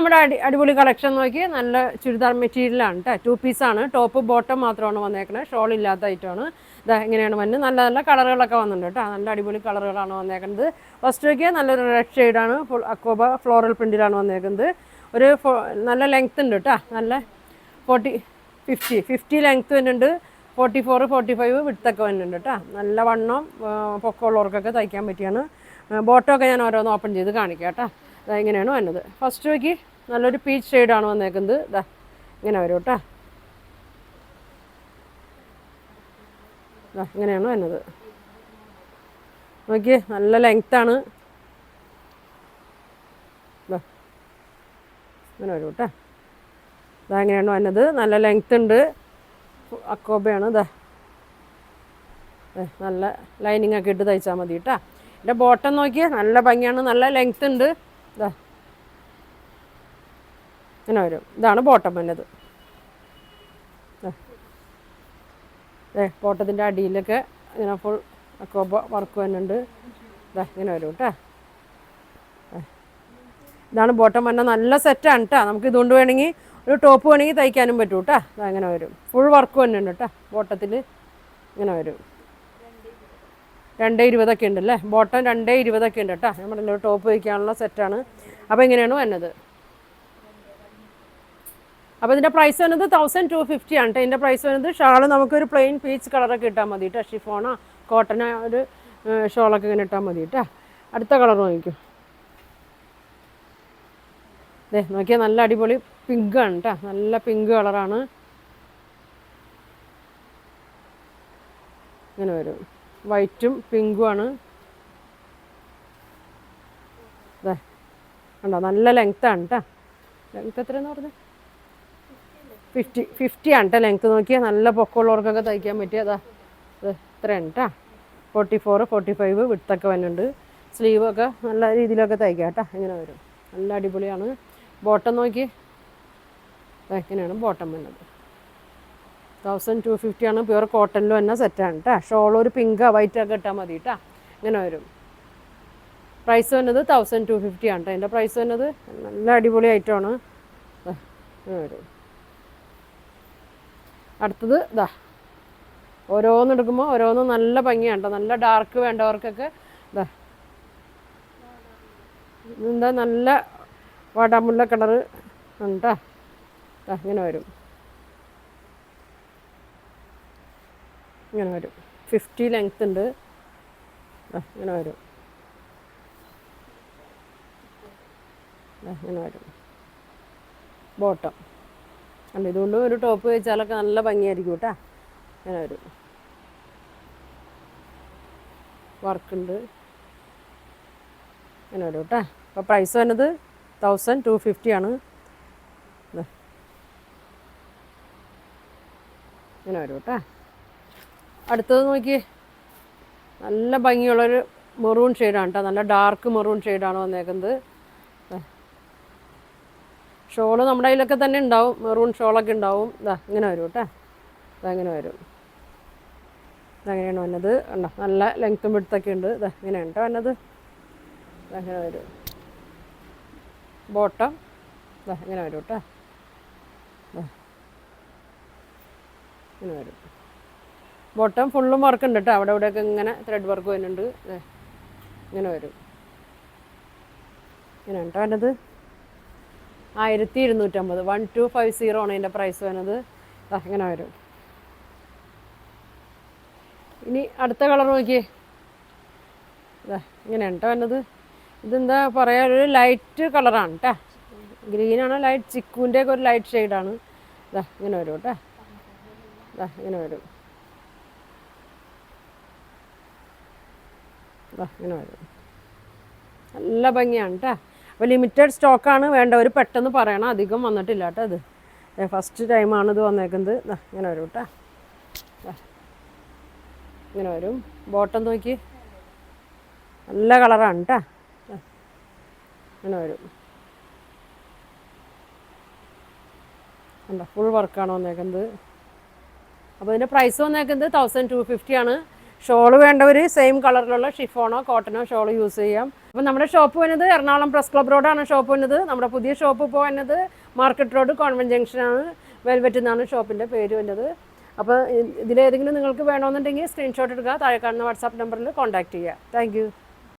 നമ്മുടെ അടിപൊളി കളക്ഷൻ നോക്കി നല്ല ചുരിദാർ മെറ്റീരിയലാണ് കേട്ടോ. 2 പീസാണ്, ടോപ്പ് ബോട്ടം മാത്രമാണ് വന്നേക്കുന്നത്, ഷോൾ ഇല്ലാത്ത ഐറ്റമാണ്. ഇതാ ഇങ്ങനെയാണ് വന്ന് നല്ല നല്ല കളറുകളൊക്കെ വന്നിട്ടുണ്ട് കേട്ടോ. നല്ല അടിപൊളി കളറുകളാണ് വന്നേക്കുന്നത്. ഫസ്റ്റ് നോക്കിയാൽ നല്ലൊരു റെഡ് ഷെയ്ഡാണ്, ഫുൾ അക്കോബ ഫ്ലോറൽ പ്രിൻറ്റിലാണ് വന്നേക്കുന്നത്. ഒരു നല്ല ലെങ്ത് ഉണ്ട് കേട്ടോ, നല്ല 50 ലെങ്ത് വരുന്നുണ്ട്, 44 45 വിട്ത്തൊക്കെ വരുന്നുണ്ട് കേട്ടോ. നല്ല വണ്ണം പൊക്കമുള്ളവർക്കൊക്കെ തയ്ക്കാൻ പറ്റിയാണ്. ബോട്ടമൊക്കെ ഞാൻ ഓരോന്ന് ഓപ്പൺ ചെയ്ത് കാണിക്കാം കേട്ടോ. ഇതാ ഇങ്ങനെയാണ് വന്നത്. ഫസ്റ്റ് നോക്കി നല്ലൊരു പീച്ച് ഷെയ്ഡാണ് വന്നേക്കുന്നത്. ഇതാ ഇങ്ങനെ വരും കേട്ടോ. ഇങ്ങനെയാണ് വന്നത്. നോക്കിയേ നല്ല ലെങ്ത്താണ്. ഇതാ ഇങ്ങനെ വരും കേട്ടോ. ഇതാ ഇങ്ങനെയാണ് വന്നത്. നല്ല ലെങ്ത് ഉണ്ട്, അക്കോബയാണ്. ഇതാ നല്ല ലൈനിങ് ഒക്കെ ഇട്ട് തയ്ച്ചാൽ മതി കേട്ടോ. എൻ്റെ ബോട്ടം നോക്കിയാൽ നല്ല ഭംഗിയാണ്, നല്ല ലെങ്ത് ഉണ്ട്. ഇതാ ഇങ്ങനെ വരും. ഇതാണ് ബോട്ടം വന്നത്. ബോട്ടത്തിൻ്റെ അടിയിലൊക്കെ ഇങ്ങനെ ഫുൾ അക്കോബ വർക്ക് വരുന്നുണ്ട്. ഇതാ ഇങ്ങനെ വരും കേട്ടോ. ഇതാണ് ബോട്ടം വന്ന നല്ല സെറ്റാണ് കേട്ടോ. നമുക്ക് ഇതുകൊണ്ട് വേണമെങ്കിൽ ഒരു ടോപ്പ് വേണമെങ്കിൽ തയ്ക്കാനും പറ്റും കേട്ടോ. ഇതാ ഇങ്ങനെ വരും, ഫുൾ വർക്ക് വരുന്നുണ്ട് കേട്ടോ. ബോട്ടത്തിൽ ഇങ്ങനെ വരും. 220 ഉണ്ടല്ലേ, ബോട്ടം 220 ഉണ്ട് കേട്ടോ. നമ്മുടെ ടോപ്പ് വയ്ക്കാനുള്ള സെറ്റാണ്. അപ്പോൾ ഇങ്ങനെയാണ് വന്നത്. അപ്പോൾ ഇതിൻ്റെ പ്രൈസ് വരുന്നത് 1250 ആണ് കേട്ടോ. ഇതിൻ്റെ പ്രൈസ് വരുന്നത്. ഷാള് നമുക്കൊരു പ്ലെയിൻ പീച്ച് കളറൊക്കെ ഇട്ടാൽ മതി കേട്ടോ. ഷിഫോണോ കോട്ടനോ ഒരു ഷോളൊക്കെ ഇങ്ങനെ ഇട്ടാൽ മതി കേട്ടോ. അടുത്ത കളർ നോക്കിക്കും. നോക്കിയാൽ നല്ല അടിപൊളി പിങ്ക് ആണ് കേട്ടോ. നല്ല പിങ്ക് കളറാണ്. ഇങ്ങനെ വരും, വൈറ്റും പിങ്കും ആണ്. അതെ കണ്ടോ, നല്ല ലെങ്ത്താണ് കേട്ടോ. ലെങ്ത് എത്രയെന്ന് പറഞ്ഞത്? 50 ആണ് കേട്ടോ ലെങ്ത്ത്. നോക്കിയാൽ നല്ല പൊക്കമുള്ളവർക്കൊക്കെ തയ്ക്കാൻ പറ്റിയ അതാ ഇത്രയാണ് കേട്ടോ. 44 45 വിട്ത്തൊക്കെ വരുന്നുണ്ട്. സ്ലീവൊക്കെ നല്ല രീതിയിലൊക്കെ തയ്ക്കാം കേട്ടോ. ഇങ്ങനെ വരും, നല്ല അടിപൊളിയാണ്. ബോട്ടം നോക്കി ഇങ്ങനെയാണ് ബോട്ടം വരുന്നത്. 1250 ആണ്. പ്യുവർ കോട്ടണിൽ തന്നെ സെറ്റാണ് കേട്ടോ. ഷോൾ ഒരു പിങ്കോ വൈറ്റൊക്കെ ഇട്ടാൽ മതി കേട്ടോ. ഇങ്ങനെ വരും. പ്രൈസ് വന്നത് 1250 ആണ് കേട്ടോ. അതിൻ്റെ പ്രൈസ് വന്നത്. നല്ല അടിപൊളി ഐറ്റമാണ്. ഇങ്ങനെ വരും. അടുത്തത് ഇതാ ഓരോന്ന് എടുക്കുമ്പോൾ ഓരോന്നും നല്ല ഭംഗിയാണ് കേട്ടോ. നല്ല ഡാർക്ക് വേണ്ടവർക്കൊക്കെ ഇതാ ഇതെന്താ നല്ല വാടാമുല്ല കളറ് ഉണ്ടോ. ഇങ്ങനെ വരും, ഇങ്ങനെ വരും. 50 ലെങ്ത് ഉണ്ട്. ഇങ്ങനെ വരും, ഇങ്ങനെ വരും. ബോട്ടം അല്ല, ഇതുകൊണ്ട് ഒരു ടോപ്പ് വെച്ചാലൊക്കെ നല്ല ഭംഗിയായിരിക്കും കേട്ടോ. ഇങ്ങനെ വരും, വർക്കുണ്ട്. ഇങ്ങനെ വരും കേട്ടോ. അപ്പോൾ പ്രൈസ് വന്നത് 1250 ആണ്. ഇങ്ങനെ വരും കേട്ടോ. അടുത്തത് നോക്കിയേ, നല്ല ഭംഗിയുള്ളൊരു മെറൂൺ ഷെയ്ഡാണ് കേട്ടോ. നല്ല ഡാർക്ക് മെറൂൺ ഷെയ്ഡാണ് വന്നേക്കുന്നത്. ഷോള് നമ്മുടെ കയ്യിലൊക്കെ തന്നെ ഉണ്ടാവും, മെറൂൺ ഷോളൊക്കെ ഉണ്ടാവും. ഇങ്ങനെ വരും കേട്ടോ. ഇങ്ങനെ വരും. അങ്ങനെയാണ് വന്നത്. ഉണ്ടോ, നല്ല ലെങ്ത്തും വിട്ത്തൊക്കെ ഉണ്ട്. ഇങ്ങനെയാണ് കേട്ടോ വന്നത്. അങ്ങനെ വരും. ബോട്ടം ഇങ്ങനെ വരും കേട്ടോ. ഇങ്ങനെ വരും. ബോട്ടം ഫുള്ളും വർക്ക് ഉണ്ട് കേട്ടോ. അവിടെ ഇവിടെയൊക്കെ ഇങ്ങനെ ത്രെഡ് വർക്ക് വരുന്നുണ്ട്. ഇങ്ങനെ വരും. ഇങ്ങനെയാണ് കേട്ടോ വന്നത്. 1250, 1250 ആണ് അതിൻ്റെ പ്രൈസ് വരുന്നത്. ഇങ്ങനെ വരും. ഇനി അടുത്ത കളർ നോക്കിയേ. ഇങ്ങനെയാണ് കേട്ടോ വന്നത്. ഇതെന്താ പറയുക, ഒരു ലൈറ്റ് കളറാണ് കേട്ടോ. ഗ്രീനാണ്, ലൈറ്റ് ചിക്കുവിൻ്റെ ഒക്കെ ഒരു ലൈറ്റ് ഷെയ്ഡാണ്. ഇങ്ങനെ വരും കേട്ടോ. ഇങ്ങനെ വരും. ഇങ്ങനെ വരും. നല്ല ഭംഗിയാണ് കേട്ടോ. അപ്പോൾ ലിമിറ്റഡ് സ്റ്റോക്കാണ്, വേണ്ടവർ പെട്ടെന്ന് പറയണം. അധികം വന്നിട്ടില്ല കേട്ടോ. ഇത് ഫസ്റ്റ് ടൈമാണ് ഇത് വന്നേക്കുന്നത്. ഇങ്ങനെ വരും കേട്ടോ. ഇങ്ങനെ വരും. ബോട്ടം നോക്കി നല്ല കളറാണ് കേട്ടോ. ഇങ്ങനെ വരും. ഫുൾ വർക്കാണ് വന്നേക്കുന്നത്. അപ്പോൾ ഇതിൻ്റെ പ്രൈസ് വന്നേക്കുന്നത് 1250 ആണ്. ഷോള് വേണ്ടവർ സെയിം കളറിലുള്ള ഷിഫോണോ കോട്ടനോ ഷോൾ യൂസ് ചെയ്യാം. അപ്പോൾ നമ്മുടെ ഷോപ്പ് വന്നത് എറണാകുളം പ്രസ് ക്ലബ് റോഡാണ് ഷോപ്പ് വന്നത്. നമ്മുടെ പുതിയ ഷോപ്പ് ഇപ്പോൾ വന്നത് മാർക്കറ്റ് റോഡ് കോൺവെന്റ് ജംഗ്ഷനാണ്. വെൽവെറ്റ് എന്നാണ് ഷോപ്പിൻ്റെ പേര് വന്നത്. അപ്പോൾ ഇതിലേതെങ്കിലും നിങ്ങൾക്ക് വേണമെന്നുണ്ടെങ്കിൽ സ്ക്രീൻഷോട്ട് എടുക്കുക, താഴെ കാണുന്ന വാട്സാപ്പ് നമ്പറിൽ കോൺടാക്റ്റ് ചെയ്യുക. താങ്ക്